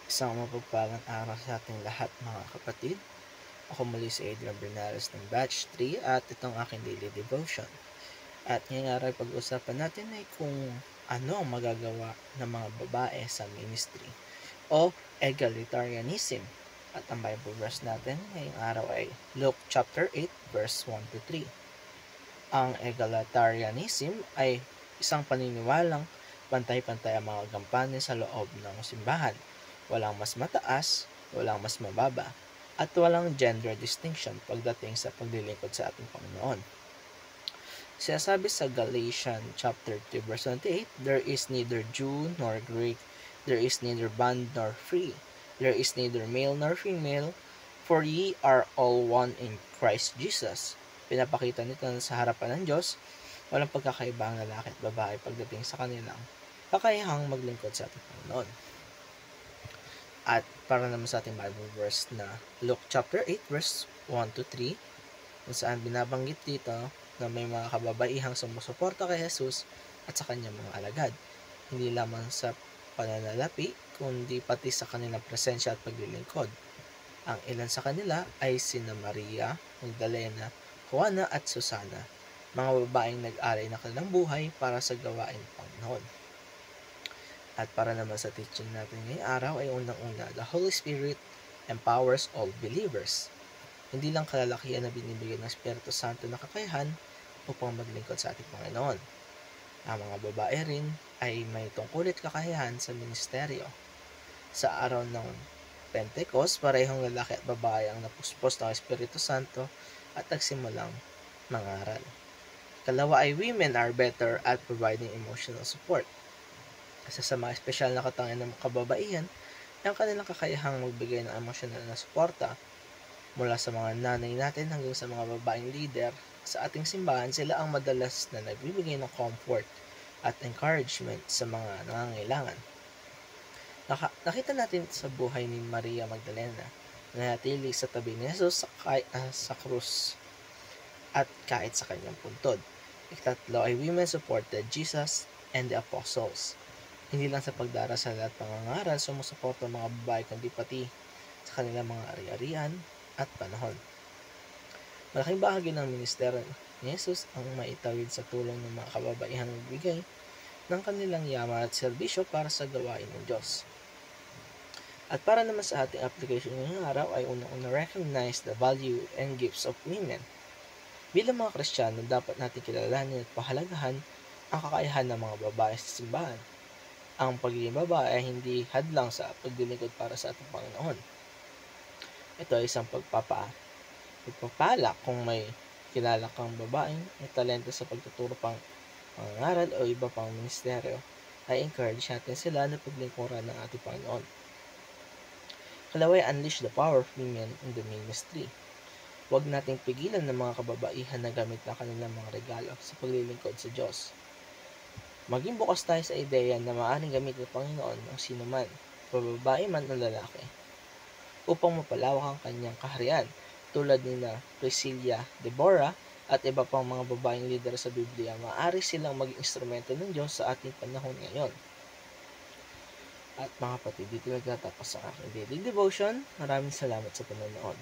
Isang mapagpalang araw sa ating lahat mga kapatid. Ako muli si Adrian Bernales ng Batch 3 at itong aking daily devotion. At ngayong araw pag-usapan natin ay kung ano ang magagawa ng mga babae sa ministry o egalitarianism. At ang Bible verse natin ngayong araw ay Luke chapter 8 verse 1 to 3. Ang egalitarianism ay isang paniniwalang pantay-pantay ang mga gampanin sa loob ng simbahan. Walang mas mataas, walang mas mababa, at walang gender distinction pagdating sa paglilingkod sa ating Panginoon. Sinasabi sa Galatians chapter 2 verse 28, there is neither Jew nor Greek, there is neither bond nor free, there is neither male nor female, for ye are all one in Christ Jesus. Pinapakita nito na sa harapan ng Diyos, walang pagkakaiba ang lalaki at babae pagdating sa kanilang kakayahang maglingkod sa ating Panginoon. At para naman sa ating Bible verse na Luke chapter 8 verse 1 to 3, kung saan binabanggit dito na may mga kababaihang sumusuporta kay Jesus at sa kanyang mga alagad. Hindi lamang sa pananalapi, kundi pati sa kanilang presensya at paglilingkod. Ang ilan sa kanila ay sina Maria, Magdalena, Juana at Susana, mga babaeng nag-alay ng kanilang buhay para sa gawain ng Panginoon. At para naman sa teaching natin ngayong araw ay unang-una, the Holy Spirit empowers all believers. Hindi lang kalalakihan na binibigay ng Espiritu Santo na kakayahan upang maglingkod sa ating Panginoon. Ang mga babae rin ay may tungkol at kakayahan sa ministeryo. Sa araw ng Pentecost, parehong lalaki at babae ang napuspos ng Espiritu Santo at nagsimulang mangaral. Kalawa ay women are better at providing emotional support. Isa sa mga espesyal na katangian ng kababaihan ay ang kanilang kakayahang magbigay ng emosyonal na suporta. Mula sa mga nanay natin hanggang sa mga babaeng leader sa ating simbahan, sila ang madalas na nagbibigay ng comfort at encouragement sa mga nangangailangan. Nakita natin sa buhay ni Maria Magdalena na natili sa tabi ni Jesus sa krus at kahit sa kanyang puntod. Ikatlo ay women supported Jesus and the apostles. Hindi lang sa pagdarasal at pangangaral sumusuporta ang mga babae kundi pati sa kanilang mga ari-arian at panahon. Malaking bahagi ng ministeryo ni Jesus ang maitawid sa tulong ng mga kababaihang nagbigay ng kanilang yaman at serbisyo para sa gawain ng Diyos. At para naman sa ating application ngayong araw ay unang-una recognize the value and gifts of women. Bilang mga Kristiyano, dapat natin kilalanin at pahalagahan ang kakayahan ng mga babae sa simbahan. Ang pagiging babae ay hindi hadlang sa paglilingkod para sa ating Panginoon. Ito ay isang pagpapala kung may kilala kang babaeng may talento sa pagtuturo pang pangangaral o iba pang ministeryo, ay encourage natin sila na paglingkuran ng ating Panginoon. Kalaway, unleash the power of women in the ministry. Huwag nating pigilan ng mga kababaihan na gamit na kanilang mga regalo sa paglilingkod sa Diyos. Maging bukas tayo sa ideya na maaaring gamit ng Panginoon ang sino man, babae man o lalaki, upang mapalawak ang kanyang kaharian, tulad ni na Priscilla, Deborah, at iba pang mga babaeng leader sa Biblia. Maaari silang maging instrumento ng Diyos sa ating panahon ngayon. At mga kapatid, dito nagtatapos ang aking daily devotion. Maraming salamat sa panonood.